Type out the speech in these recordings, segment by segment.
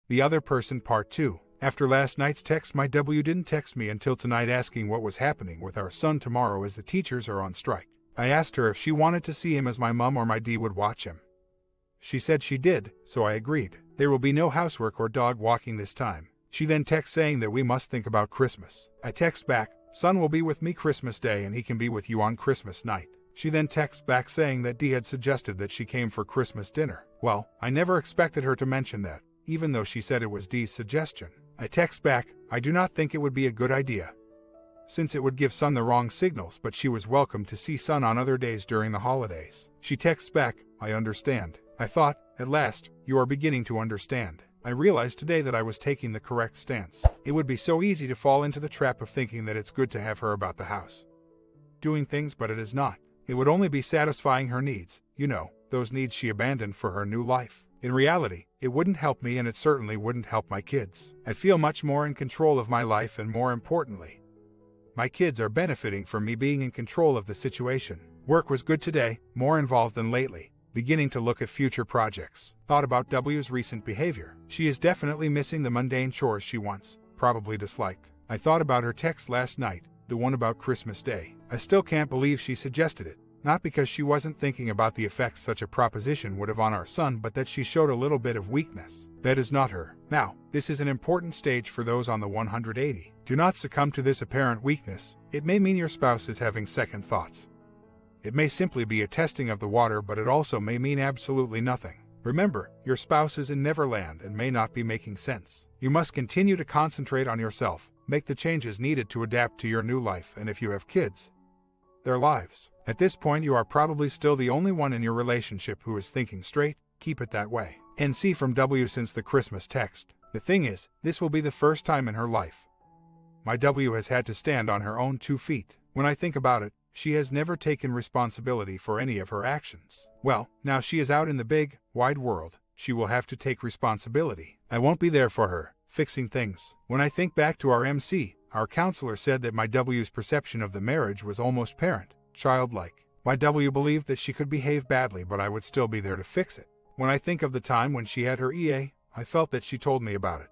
The other person part 2. After last night's text, my W didn't text me until tonight asking what was happening with our son tomorrow as the teachers are on strike. I asked her if she wanted to see him as my mom or my D would watch him. She said she did, so I agreed. There will be no housework or dog walking this time. She then texts saying that we must think about Christmas. I text back, son will be with me Christmas Day and he can be with you on Christmas night. She then texts back saying that D had suggested that she came for Christmas dinner. Well, I never expected her to mention that, even though she said it was D's suggestion. I text back, I do not think it would be a good idea, since it would give son the wrong signals, but she was welcome to see son on other days during the holidays. She texts back, I understand. I thought, at last, you are beginning to understand. I realized today that I was taking the correct stance. It would be so easy to fall into the trap of thinking that it's good to have her about the house doing things, but it is not. It would only be satisfying her needs, those needs she abandoned for her new life. In reality, it wouldn't help me and it certainly wouldn't help my kids. I feel much more in control of my life and more importantly, my kids are benefiting from me being in control of the situation. Work was good today, more involved than lately. Beginning to look at future projects. Thought about W's recent behavior. She is definitely missing the mundane chores she once probably disliked. I thought about her text last night, the one about Christmas Day. I still can't believe she suggested it. Not because she wasn't thinking about the effects such a proposition would have on our son, but that she showed a little bit of weakness. That is not her. Now, this is an important stage for those on the 180. Do not succumb to this apparent weakness. It may mean your spouse is having second thoughts. It may simply be a testing of the water, but it also may mean absolutely nothing. Remember, your spouse is in Neverland and may not be making sense. You must continue to concentrate on yourself, make the changes needed to adapt to your new life, and if you have kids, their lives. At this point, you are probably still the only one in your relationship who is thinking straight. Keep it that way. NC from W since the Christmas text. The thing is, this will be the first time in her life my W has had to stand on her own 2 feet. When I think about it, she has never taken responsibility for any of her actions. Well, now she is out in the big, wide world. She will have to take responsibility. I won't be there for her, fixing things. When I think back to our MC, our counselor said that my W's perception of the marriage was almost childlike. My W believed that she could behave badly, but I would still be there to fix it. When I think of the time when she had her EA, I felt that she told me about it.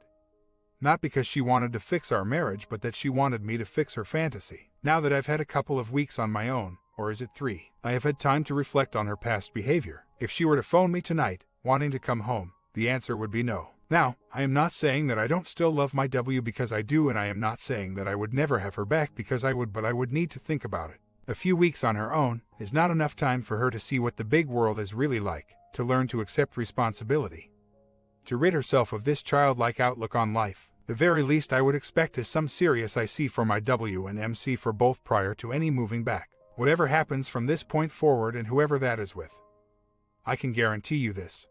Not because she wanted to fix our marriage, but that she wanted me to fix her fantasy. Now that I've had a couple of weeks on my own, or is it 3, I have had time to reflect on her past behavior. If she were to phone me tonight, wanting to come home, the answer would be no. Now, I am not saying that I don't still love my W, because I do, and I am not saying that I would never have her back, because I would, but I would need to think about it. A few weeks on her own is not enough time for her to see what the big world is really like, to learn to accept responsibility, to rid herself of this childlike outlook on life. The very least I would expect is some serious IC for my W and MC for both prior to any moving back. Whatever happens from this point forward, and whoever that is with, I can guarantee you this.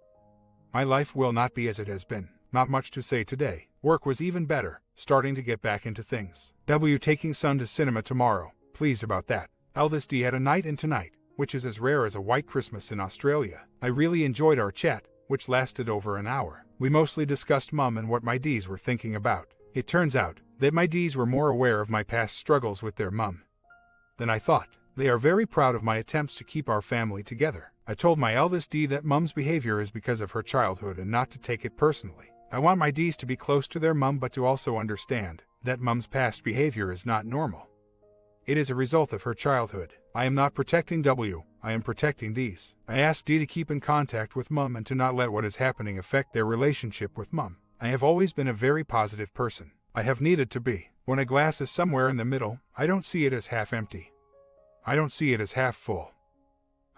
My life will not be as it has been. Not much to say today. Work was even better, starting to get back into things. W taking son to cinema tomorrow. Pleased about that. Eldest D had a night in tonight, which is as rare as a white Christmas in Australia. I really enjoyed our chat, which lasted over an hour. We mostly discussed Mum and what my Ds were thinking about. It turns out that my Ds were more aware of my past struggles with their mum than I thought. They are very proud of my attempts to keep our family together. I told my eldest D that Mum's behavior is because of her childhood and not to take it personally. I want my Ds to be close to their mum, but to also understand that Mum's past behavior is not normal. It is a result of her childhood. I am not protecting W, I am protecting Ds. I asked D to keep in contact with Mum and to not let what is happening affect their relationship with Mum. I have always been a very positive person. I have needed to be. When a glass is somewhere in the middle, I don't see it as half empty. I don't see it as half full.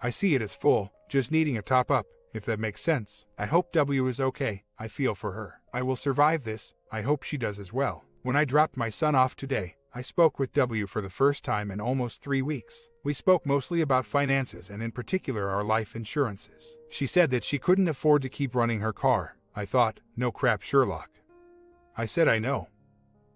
I see it as full, just needing a top up, if that makes sense. I hope W is okay. I feel for her. I will survive this. I hope she does as well. When I dropped my son off today, I spoke with W for the first time in almost 3 weeks. We spoke mostly about finances and in particular our life insurances. She said that she couldn't afford to keep running her car. I thought, no crap, Sherlock. I said I know.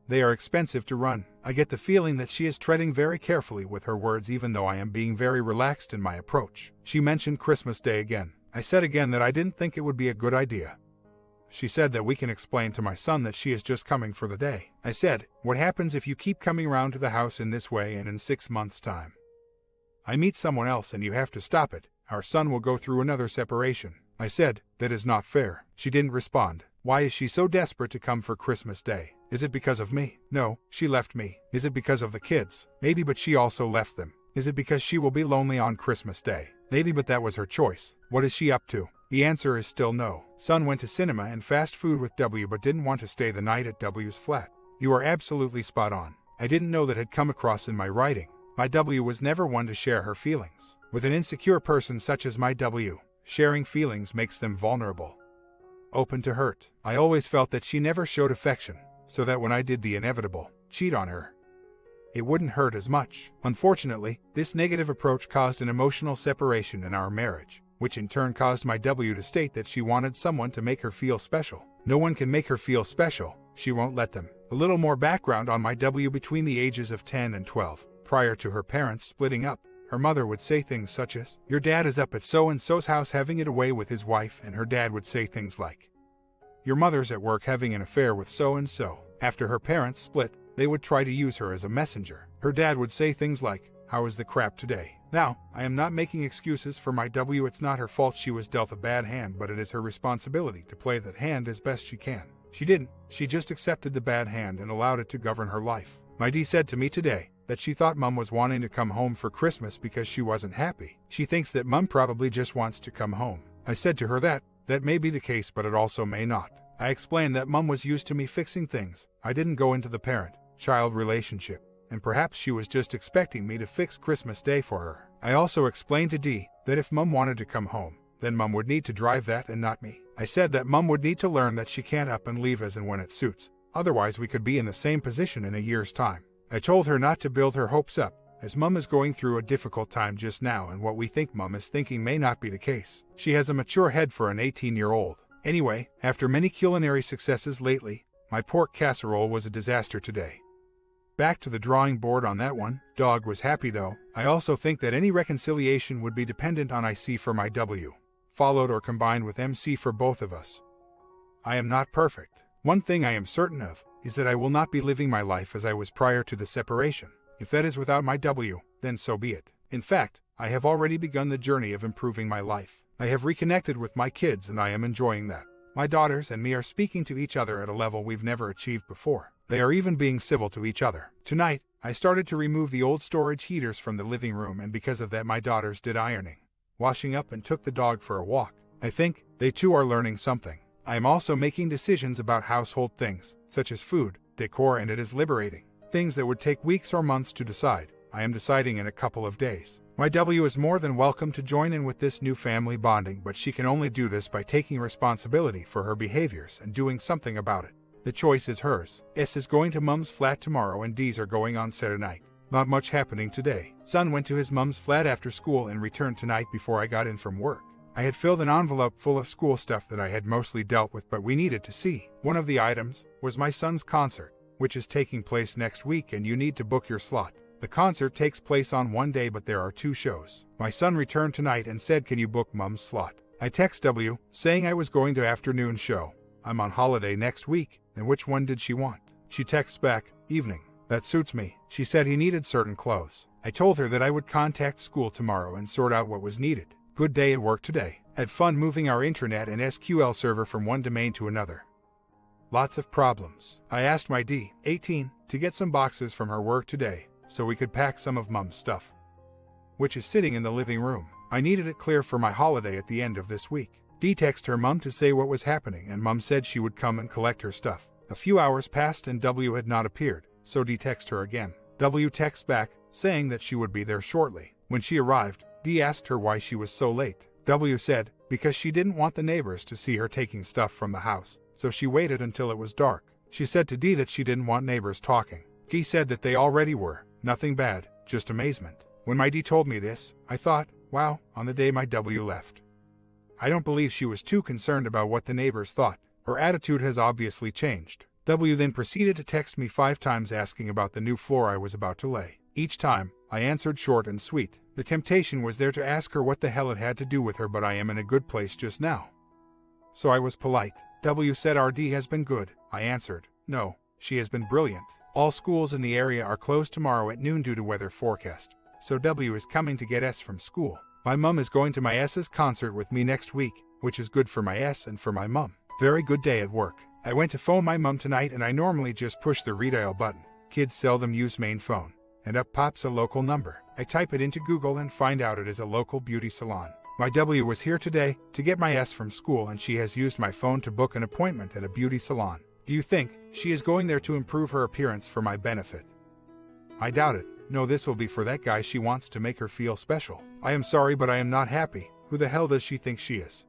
They are expensive to run. I get the feeling that she is treading very carefully with her words, even though I am being very relaxed in my approach. She mentioned Christmas Day again. I said again that I didn't think it would be a good idea. She said that we can explain to my son that she is just coming for the day. I said, what happens if you keep coming around to the house in this way and in 6 months' time I meet someone else and you have to stop it? Our son will go through another separation. I said, that is not fair. She didn't respond. Why is she so desperate to come for Christmas Day? Is it because of me? No, she left me. Is it because of the kids? Maybe, but she also left them. Is it because she will be lonely on Christmas Day? Maybe, but that was her choice. What is she up to? The answer is still no. Son went to cinema and fast food with W but didn't want to stay the night at W's flat. You are absolutely spot on. I didn't know that had come across in my writing. My W was never one to share her feelings. With an insecure person such as my W, sharing feelings makes them vulnerable, open to hurt. I always felt that she never showed affection, so that when I did the inevitable, cheat on her, it wouldn't hurt as much. Unfortunately, this negative approach caused an emotional separation in our marriage, which in turn caused my W to state that she wanted someone to make her feel special. No one can make her feel special. She won't let them. A little more background on my W. Between the ages of 10 and 12, prior to her parents splitting up, her mother would say things such as, "Your dad is up at so-and-so's house having it away with his wife," and her dad would say things like, "Your mother's at work having an affair with so-and-so." After her parents split, they would try to use her as a messenger. Her dad would say things like, "How is the crap today?" Now, I am not making excuses for my W. It's not her fault she was dealt a bad hand, but it is her responsibility to play that hand as best she can. She didn't. She just accepted the bad hand and allowed it to govern her life. My D said to me today that she thought Mom was wanting to come home for Christmas because she wasn't happy. She thinks that Mom probably just wants to come home. I said to her that may be the case, but it also may not. I explained that Mom was used to me fixing things. I didn't go into the parent-child relationship, and perhaps she was just expecting me to fix Christmas Day for her. I also explained to D that if Mom wanted to come home, then Mom would need to drive that and not me. I said that Mom would need to learn that she can't up and leave as and when it suits. Otherwise we could be in the same position in a year's time. I told her not to build her hopes up, as Mom is going through a difficult time just now, and what we think Mom is thinking may not be the case. She has a mature head for an 18-year-old. Anyway, after many culinary successes lately, my pork casserole was a disaster today. Back to the drawing board on that one. Dog was happy though. I also think that any reconciliation would be dependent on IC for my W, followed or combined with MC for both of us. I am not perfect. One thing I am certain of is that I will not be living my life as I was prior to the separation. If that is without my W, then so be it. In fact, I have already begun the journey of improving my life. I have reconnected with my kids and I am enjoying that. My daughters and me are speaking to each other at a level we've never achieved before. They are even being civil to each other. Tonight, I started to remove the old storage heaters from the living room, and because of that my daughters did ironing, washing up, and took the dog for a walk. I think they too are learning something. I am also making decisions about household things, such as food, decor, and it is liberating. Things that would take weeks or months to decide, I am deciding in a couple of days. My W is more than welcome to join in with this new family bonding, but she can only do this by taking responsibility for her behaviors and doing something about it. The choice is hers. S is going to Mom's flat tomorrow and D's are going on Saturday night. Not much happening today. Son went to his mom's flat after school and returned tonight before I got in from work. I had filled an envelope full of school stuff that I had mostly dealt with, but we needed to see. One of the items was my son's concert, which is taking place next week, and you need to book your slot. The concert takes place on one day, but there are 2 shows. My son returned tonight and said, "Can you book Mom's slot?" I text W, saying I was going to afternoon show. I'm on holiday next week. And which one did she want? She texts back, "Evening." That suits me. She said he needed certain clothes. I told her that I would contact school tomorrow and sort out what was needed. Good day at work today. Had fun moving our internet and SQL server from one domain to another. Lots of problems. I asked my D, 18, to get some boxes from her work today, so we could pack some of Mom's stuff, which is sitting in the living room. I needed it clear for my holiday at the end of this week. D texted her mom to say what was happening, and Mom said she would come and collect her stuff. A few hours passed and W had not appeared, so D texted her again. W texts back, saying that she would be there shortly. When she arrived, D asked her why she was so late. W said, because she didn't want the neighbors to see her taking stuff from the house, so she waited until it was dark. She said to D that she didn't want neighbors talking. D said that they already were. Nothing bad, just amazement. When my D told me this, I thought, wow, on the day my W left. I don't believe she was too concerned about what the neighbors thought. Her attitude has obviously changed. W then proceeded to text me 5 times asking about the new floor I was about to lay. Each time, I answered short and sweet. The temptation was there to ask her what the hell it had to do with her, but I am in a good place just now, so I was polite. W said RD has been good. I answered, no, she has been brilliant. All schools in the area are closed tomorrow at noon due to weather forecast, so W is coming to get S from school. My mum is going to my S's concert with me next week, which is good for my S and for my mum. Very good day at work. I went to phone my mom tonight and I normally just push the redial button. Kids seldom use main phone. And up pops a local number. I type it into Google and find out it is a local beauty salon. My W was here today to get my S from school and she has used my phone to book an appointment at a beauty salon. Do you think she is going there to improve her appearance for my benefit? I doubt it. No, this will be for that guy she wants to make her feel special. I am sorry, but I am not happy. Who the hell does she think she is?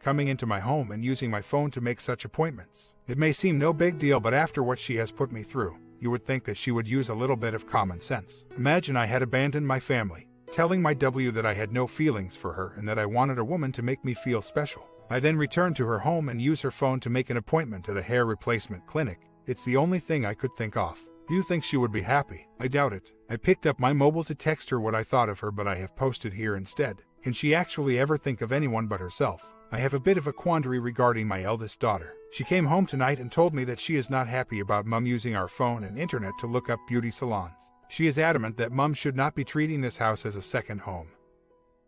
Coming into my home and using my phone to make such appointments. It may seem no big deal, but after what she has put me through, you would think that she would use a little bit of common sense. Imagine I had abandoned my family, telling my W that I had no feelings for her and that I wanted a woman to make me feel special. I then returned to her home and use her phone to make an appointment at a hair replacement clinic. It's the only thing I could think of. Do you think she would be happy? I doubt it. I picked up my mobile to text her what I thought of her, but I have posted here instead. Can she actually ever think of anyone but herself? I have a bit of a quandary regarding my eldest daughter. She came home tonight and told me that she is not happy about Mum using our phone and internet to look up beauty salons. She is adamant that Mum should not be treating this house as a second home.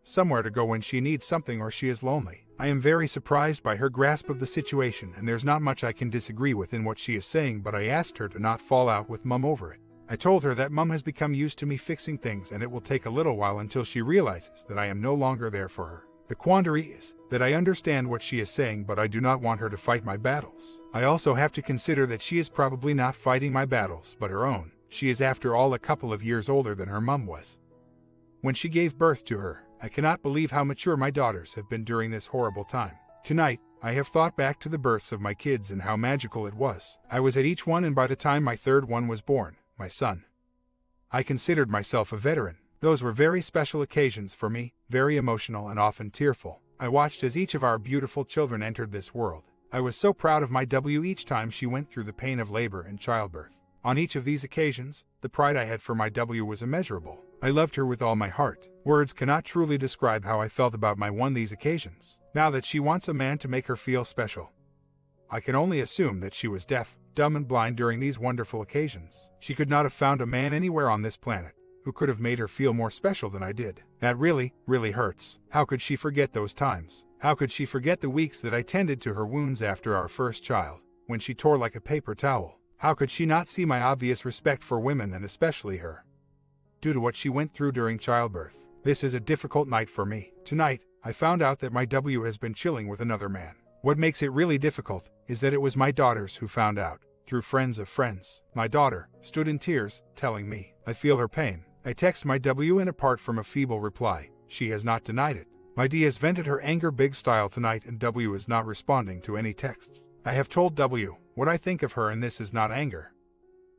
Somewhere to go when she needs something or she is lonely. I am very surprised by her grasp of the situation, and there's not much I can disagree with in what she is saying, but I asked her to not fall out with Mum over it. I told her that Mum has become used to me fixing things and it will take a little while until she realizes that I am no longer there for her. The quandary is that I understand what she is saying, but I do not want her to fight my battles. I also have to consider that she is probably not fighting my battles, but her own. She is after all a couple of years older than her mum was when she gave birth to her. I cannot believe how mature my daughters have been during this horrible time. Tonight, I have thought back to the births of my kids and how magical it was. I was at each one, and by the time my third one was born, my son, I considered myself a veteran. Those were very special occasions for me, very emotional and often tearful. I watched as each of our beautiful children entered this world. I was so proud of my W each time she went through the pain of labor and childbirth. On each of these occasions, the pride I had for my W was immeasurable. I loved her with all my heart. Words cannot truly describe how I felt about my one these occasions. Now that she wants a man to make her feel special, I can only assume that she was deaf, dumb and blind during these wonderful occasions. She could not have found a man anywhere on this planet who could have made her feel more special than I did. That really, really hurts. How could she forget those times? How could she forget the weeks that I tended to her wounds after our first child, when she tore like a paper towel? How could she not see my obvious respect for women and especially her, due to what she went through during childbirth? This is a difficult night for me. Tonight, I found out that my W has been chilling with another man. What makes it really difficult is that it was my daughters who found out, through friends of friends. My daughter stood in tears, telling me, I feel her pain. I text my W, and apart from a feeble reply, she has not denied it. My D has vented her anger big style tonight and W is not responding to any texts. I have told W what I think of her, and this is not anger.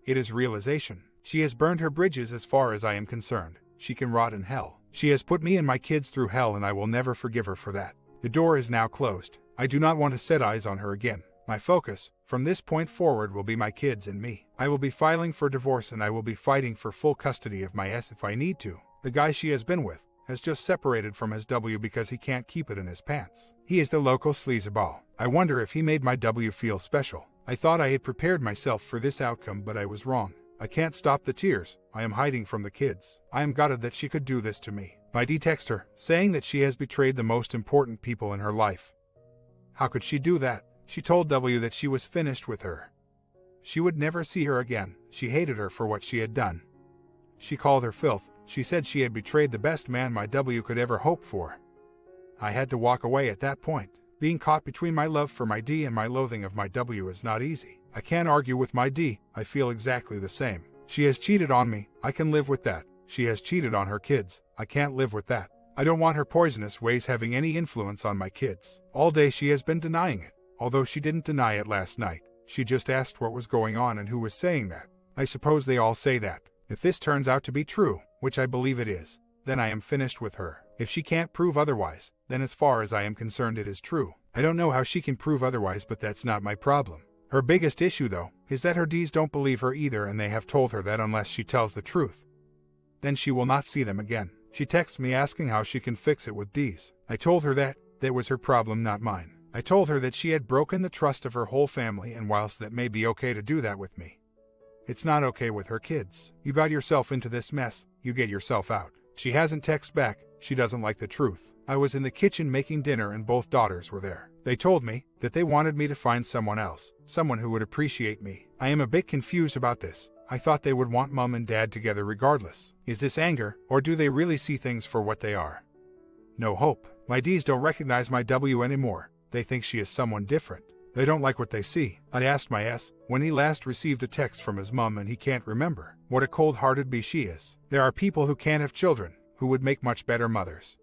It is realization. She has burned her bridges as far as I am concerned. She can rot in hell. She has put me and my kids through hell, and I will never forgive her for that. The door is now closed. I do not want to set eyes on her again. My focus, from this point forward, will be my kids and me. I will be filing for divorce and I will be fighting for full custody of my S if I need to. The guy she has been with has just separated from his W because he can't keep it in his pants. He is the local sleazeball. I wonder if he made my W feel special. I thought I had prepared myself for this outcome, but I was wrong. I can't stop the tears. I am hiding from the kids. I am gutted that she could do this to me. My D text her, saying that she has betrayed the most important people in her life. How could she do that? She told W that she was finished with her. She would never see her again. She hated her for what she had done. She called her filth. She said she had betrayed the best man my W could ever hope for. I had to walk away at that point. Being caught between my love for my D and my loathing of my W is not easy. I can't argue with my D. I feel exactly the same. She has cheated on me. I can live with that. She has cheated on her kids. I can't live with that. I don't want her poisonous ways having any influence on my kids. All day she has been denying it. Although she didn't deny it last night. She just asked what was going on and who was saying that. I suppose they all say that. If this turns out to be true, which I believe it is, then I am finished with her. If she can't prove otherwise, then as far as I am concerned it is true. I don't know how she can prove otherwise, but that's not my problem. Her biggest issue, though, is that her Ds don't believe her either, and they have told her that unless she tells the truth, then she will not see them again. She texts me asking how she can fix it with Ds. I told her that was her problem, not mine. I told her that she had broken the trust of her whole family, and whilst that may be okay to do that with me, it's not okay with her kids. You got yourself into this mess, you get yourself out. She hasn't texted back. She doesn't like the truth. I was in the kitchen making dinner and both daughters were there. They told me that they wanted me to find someone else, someone who would appreciate me. I am a bit confused about this. I thought they would want mom and dad together regardless. Is this anger, or do they really see things for what they are? No hope. My D's don't recognize my W anymore. They think she is someone different. They don't like what they see. I asked my S when he last received a text from his mom and he can't remember. What a cold-hearted bee she is. There are people who can't have children, who would make much better mothers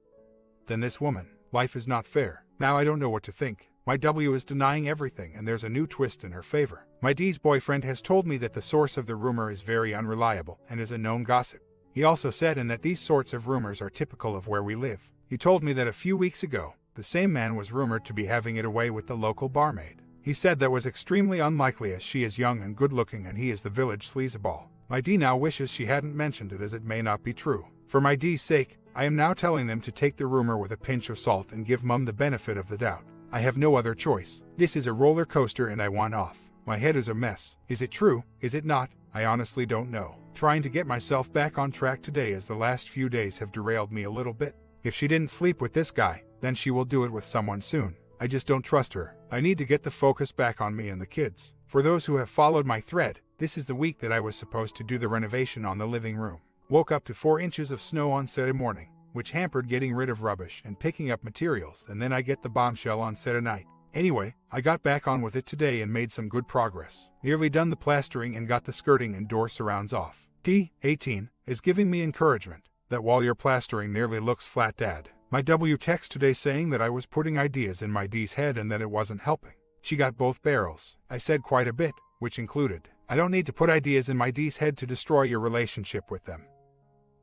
than this woman. Life is not fair. Now I don't know what to think. My W is denying everything and there's a new twist in her favor. My D's boyfriend has told me that the source of the rumor is very unreliable and is a known gossip. He also said that these sorts of rumors are typical of where we live. He told me that a few weeks ago, the same man was rumored to be having it away with the local barmaid. He said that was extremely unlikely as she is young and good-looking and he is the village sleazeball. My D now wishes she hadn't mentioned it as it may not be true. For my D's sake, I am now telling them to take the rumor with a pinch of salt and give mom the benefit of the doubt. I have no other choice. This is a roller coaster and I want off. My head is a mess. Is it true? Is it not? I honestly don't know. Trying to get myself back on track today as the last few days have derailed me a little bit. If she didn't sleep with this guy, then she will do it with someone soon. I just don't trust her. I need to get the focus back on me and the kids. For those who have followed my thread, this is the week that I was supposed to do the renovation on the living room. Woke up to 4 inches of snow on Saturday morning, which hampered getting rid of rubbish and picking up materials, and then I get the bombshell on Saturday night. Anyway, I got back on with it today and made some good progress. Nearly done the plastering and got the skirting and door surrounds off. T18 is giving me encouragement that while your plastering nearly looks flat, Dad. My W text today saying that I was putting ideas in my D's head and that it wasn't helping. She got both barrels. I said quite a bit, which included, I don't need to put ideas in my D's head to destroy your relationship with them.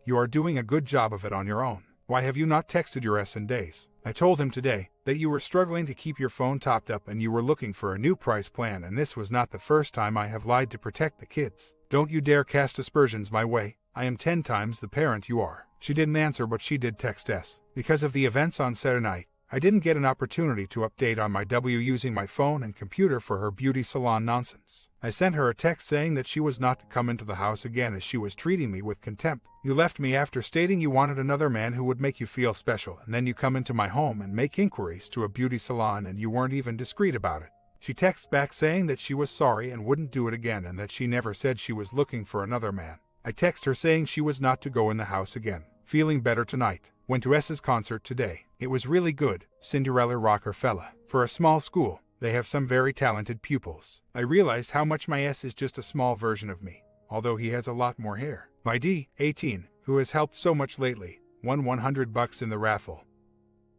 You are doing a good job of it on your own. Why have you not texted your S in days? I told him today that you were struggling to keep your phone topped up and you were looking for a new price plan, and this was not the first time I have lied to protect the kids. Don't you dare cast aspersions my way. I am 10 times the parent you are. She didn't answer, but she did text S. Because of the events on Saturday night, I didn't get an opportunity to update on my W using my phone and computer for her beauty salon nonsense. I sent her a text saying that she was not to come into the house again as she was treating me with contempt. You left me after stating you wanted another man who would make you feel special, and then you come into my home and make inquiries to a beauty salon and you weren't even discreet about it. She texts back saying that she was sorry and wouldn't do it again and that she never said she was looking for another man. I text her saying she was not to go in the house again. Feeling better tonight. Went to S's concert today. It was really good. Cinderella Rockefeller. For a small school, they have some very talented pupils. I realized how much my S is just a small version of me, although he has a lot more hair. My D, 18, who has helped so much lately, won $100 in the raffle.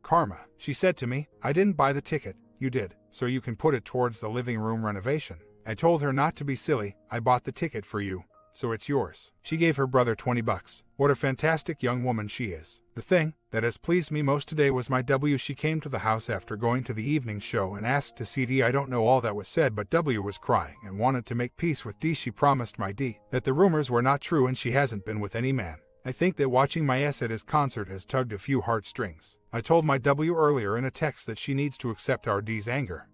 Karma. She said to me, I didn't buy the ticket, you did, so you can put it towards the living room renovation. I told her not to be silly. I bought the ticket for you, so it's yours. She gave her brother $20. What a fantastic young woman she is. The thing that has pleased me most today was my W. She came to the house after going to the evening show and asked to see D. I don't know all that was said, but W was crying and wanted to make peace with D. She promised my D that the rumors were not true and she hasn't been with any man. I think that watching my S at his concert has tugged a few heartstrings. I told my W earlier in a text that she needs to accept our D's anger,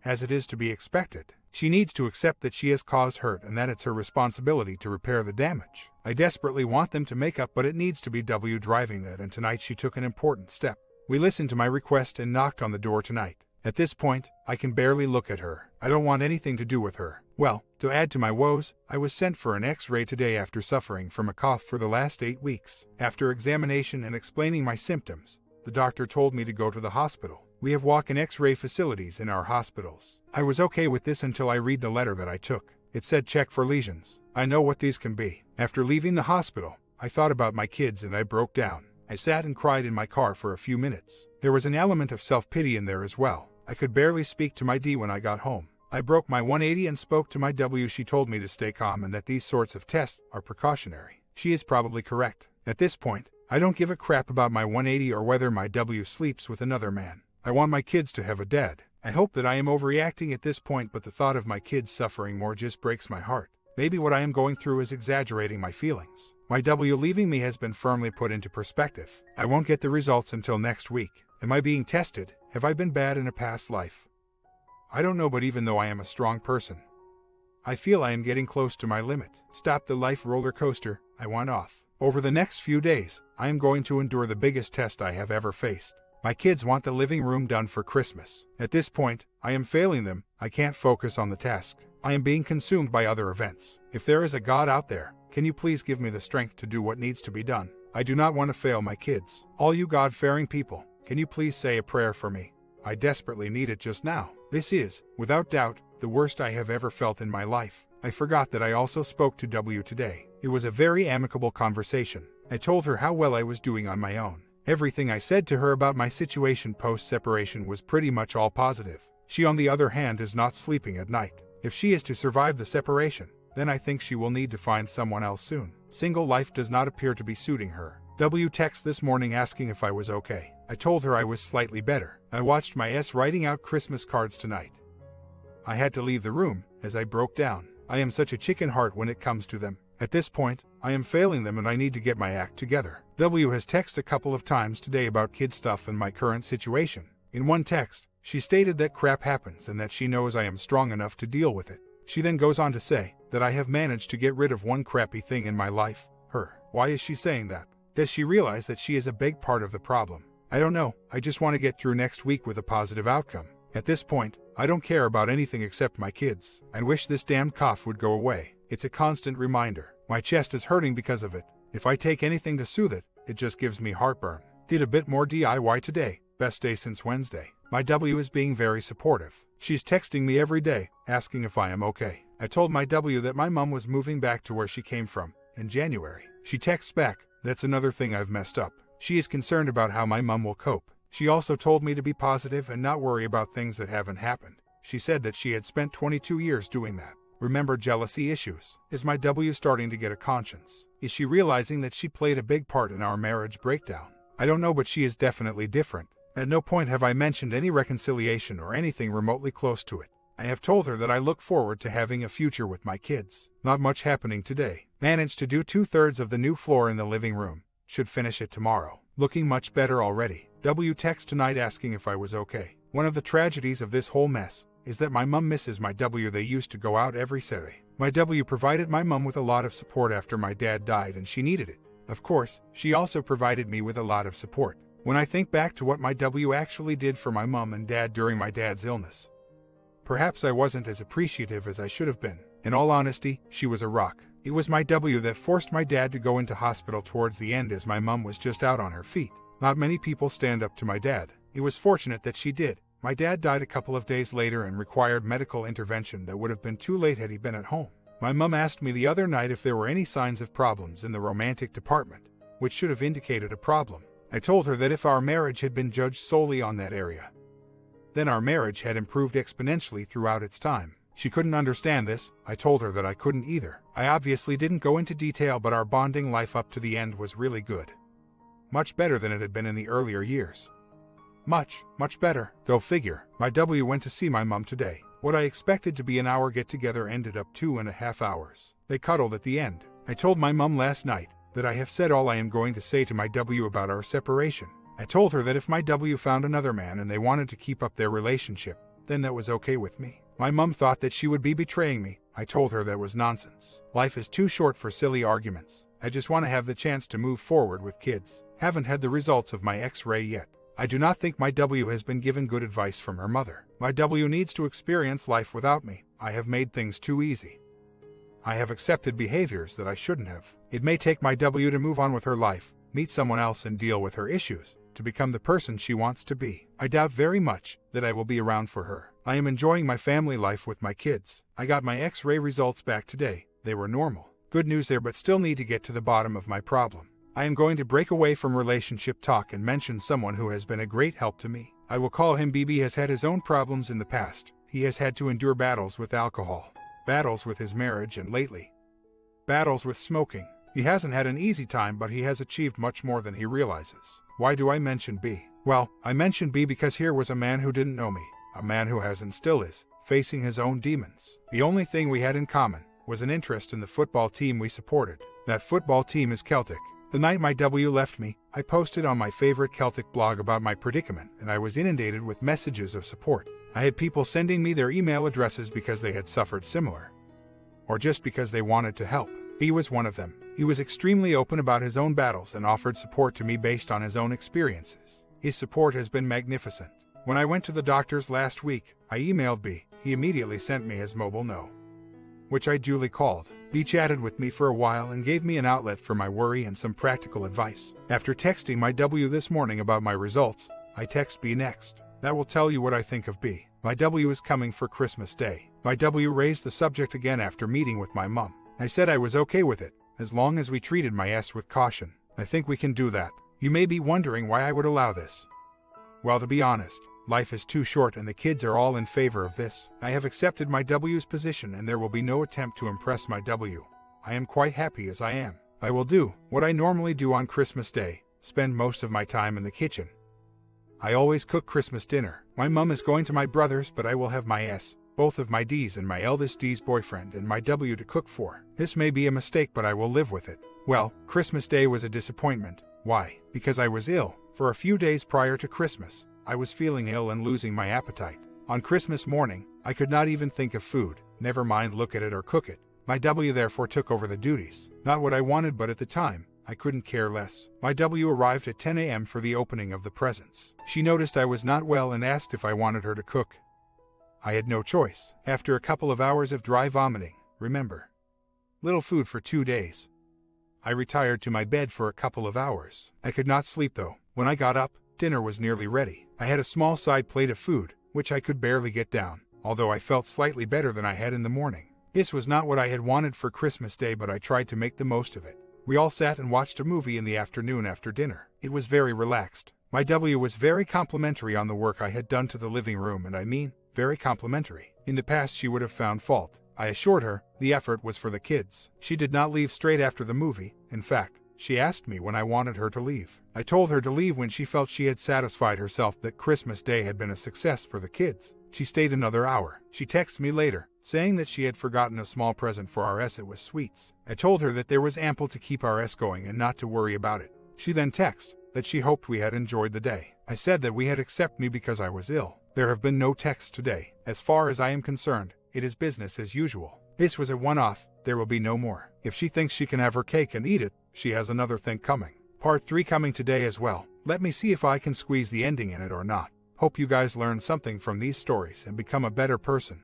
as it is to be expected. She needs to accept that she has caused hurt and that it's her responsibility to repair the damage. I desperately want them to make up, but it needs to be W driving that, and tonight she took an important step. We listened to my request and knocked on the door tonight. At this point, I can barely look at her. I don't want anything to do with her. Well, to add to my woes, I was sent for an X-ray today after suffering from a cough for the last 8 weeks. After examination and explaining my symptoms, the doctor told me to go to the hospital. We have walk-in X-ray facilities in our hospitals. I was okay with this until I read the letter that I took. It said check for lesions. I know what these can be. After leaving the hospital, I thought about my kids and I broke down. I sat and cried in my car for a few minutes. There was an element of self-pity in there as well. I could barely speak to my D when I got home. I broke my 180 and spoke to my W. She told me to stay calm and that these sorts of tests are precautionary. She is probably correct. At this point, I don't give a crap about my 180 or whether my W sleeps with another man. I want my kids to have a dad. I hope that I am overreacting at this point, but the thought of my kids suffering more just breaks my heart. Maybe what I am going through is exaggerating my feelings. My W leaving me has been firmly put into perspective. I won't get the results until next week. Am I being tested? Have I been bad in a past life? I don't know, but even though I am a strong person, I feel I am getting close to my limit. Stop the life roller coaster. I want off. Over the next few days, I am going to endure the biggest test I have ever faced. My kids want the living room done for Christmas. At this point, I am failing them. I can't focus on the task. I am being consumed by other events. If there is a God out there, can you please give me the strength to do what needs to be done? I do not want to fail my kids. All you God-fearing people, can you please say a prayer for me? I desperately need it just now. This is, without doubt, the worst I have ever felt in my life. I forgot that I also spoke to W today. It was a very amicable conversation. I told her how well I was doing on my own. Everything I said to her about my situation post-separation was pretty much all positive. She, on the other hand, is not sleeping at night. If she is to survive the separation, then I think she will need to find someone else soon. Single life does not appear to be suiting her. W texted this morning asking if I was okay. I told her I was slightly better. I watched my S writing out Christmas cards tonight. I had to leave the room, as I broke down. I am such a chicken heart when it comes to them. At this point, I am failing them and I need to get my act together. W has texted a couple of times today about kid stuff and my current situation. In one text, she stated that crap happens and that she knows I am strong enough to deal with it. She then goes on to say that I have managed to get rid of one crappy thing in my life, her. Why is she saying that? Does she realize that she is a big part of the problem? I don't know, I just want to get through next week with a positive outcome. At this point, I don't care about anything except my kids. I wish this damn cough would go away. It's a constant reminder. My chest is hurting because of it. If I take anything to soothe it, it just gives me heartburn. Did a bit more DIY today. Best day since Wednesday. My W is being very supportive. She's texting me every day, asking if I am okay. I told my W that my mom was moving back to where she came from in January. She texts back, that's another thing I've messed up. She is concerned about how my mom will cope. She also told me to be positive and not worry about things that haven't happened. She said that she had spent 22 years doing that. Remember jealousy issues? Is my W starting to get a conscience? Is she realizing that she played a big part in our marriage breakdown? I don't know, but she is definitely different. At no point have I mentioned any reconciliation or anything remotely close to it. I have told her that I look forward to having a future with my kids. Not much happening today. Managed to do 2/3 of the new floor in the living room. Should finish it tomorrow. Looking much better already. W text tonight asking if I was okay. One of the tragedies of this whole mess is that my mom misses my W. They used to go out every Saturday. My W provided my mom with a lot of support after my dad died and she needed it. Of course, she also provided me with a lot of support. When I think back to what my W actually did for my mom and dad during my dad's illness, perhaps I wasn't as appreciative as I should have been. In all honesty, she was a rock. It was my W that forced my dad to go into hospital towards the end as my mom was just out on her feet. Not many people stand up to my dad. It was fortunate that she did. My dad died a couple of days later and required medical intervention that would have been too late had he been at home. My mom asked me the other night if there were any signs of problems in the romantic department, which should have indicated a problem. I told her that if our marriage had been judged solely on that area, then our marriage had improved exponentially throughout its time. She couldn't understand this. I told her that I couldn't either. I obviously didn't go into detail, but our bonding life up to the end was really good. Much better than it had been in the earlier years. Much better. Go figure. My W went to see my mom today. What I expected to be an hour get-together ended up 2.5 hours. They cuddled at the end. I told my mom last night that I have said all I am going to say to my W about our separation. I told her that if my W found another man and they wanted to keep up their relationship, then that was okay with me. My mom thought that she would be betraying me. I told her that was nonsense. Life is too short for silly arguments. I just want to have the chance to move forward with kids. Haven't had the results of my X-ray yet. I do not think my W has been given good advice from her mother. My W needs to experience life without me. I have made things too easy. I have accepted behaviors that I shouldn't have. It may take my W to move on with her life, meet someone else and deal with her issues, to become the person she wants to be. I doubt very much that I will be around for her. I am enjoying my family life with my kids. I got my X-ray results back today. They were normal. Good news there, but still need to get to the bottom of my problem. I am going to break away from relationship talk and mention someone who has been a great help to me. I will call him B. He has had his own problems in the past. He has had to endure battles with alcohol, battles with his marriage, and lately, battles with smoking. He hasn't had an easy time, but he has achieved much more than he realizes. Why do I mention B? Well, I mention B because here was a man who didn't know me, a man who has and still is, facing his own demons. The only thing we had in common was an interest in the football team we supported. That football team is Celtic. The night my W left me, I posted on my favorite Celtic blog about my predicament, and I was inundated with messages of support. I had people sending me their email addresses because they had suffered similar, or just because they wanted to help. He was one of them. He was extremely open about his own battles and offered support to me based on his own experiences. His support has been magnificent. When I went to the doctor's last week, I emailed B. He immediately sent me his mobile no, which I duly called. B chatted with me for a while and gave me an outlet for my worry and some practical advice. After texting my W this morning about my results, I text B next. That will tell you what I think of B. My W is coming for Christmas Day. My W raised the subject again after meeting with my mom. I said I was okay with it, as long as we treated my S with caution. I think we can do that. You may be wondering why I would allow this. Well, to be honest, life is too short and the kids are all in favor of this. I have accepted my W's position and there will be no attempt to impress my W. I am quite happy as I am. I will do what I normally do on Christmas Day, spend most of my time in the kitchen. I always cook Christmas dinner. My mum is going to my brother's, but I will have my S, both of my D's and my eldest D's boyfriend and my W to cook for. This may be a mistake, but I will live with it. Well, Christmas Day was a disappointment. Why? Because I was ill. For a few days prior to Christmas, I was feeling ill and losing my appetite. On Christmas morning, I could not even think of food, never mind look at it or cook it. My W therefore took over the duties. Not what I wanted, but at the time, I couldn't care less. My W arrived at 10 a.m. for the opening of the presents. She noticed I was not well and asked if I wanted her to cook. I had no choice. After a couple of hours of dry vomiting, remember, little food for 2 days, I retired to my bed for a couple of hours. I could not sleep though. When I got up, dinner was nearly ready. I had a small side plate of food, which I could barely get down, although I felt slightly better than I had in the morning. This was not what I had wanted for Christmas Day, but I tried to make the most of it. We all sat and watched a movie in the afternoon after dinner. It was very relaxed. My W was very complimentary on the work I had done to the living room, and I mean, very complimentary. In the past she would have found fault. I assured her the effort was for the kids. She did not leave straight after the movie. In fact, she asked me when I wanted her to leave. I told her to leave when she felt she had satisfied herself that Christmas Day had been a success for the kids. She stayed another hour. She texted me later, saying that she had forgotten a small present for our S. It was sweets. I told her that there was ample to keep our S going and not to worry about it. She then texted that she hoped we had enjoyed the day. I said that we had accepted me because I was ill. There have been no texts today. As far as I am concerned, it is business as usual. This was a one-off. There will be no more. If she thinks she can have her cake and eat it, she has another thing coming. Part 3 coming today as well. Let me see if I can squeeze the ending in it or not. Hope you guys learned something from these stories and become a better person.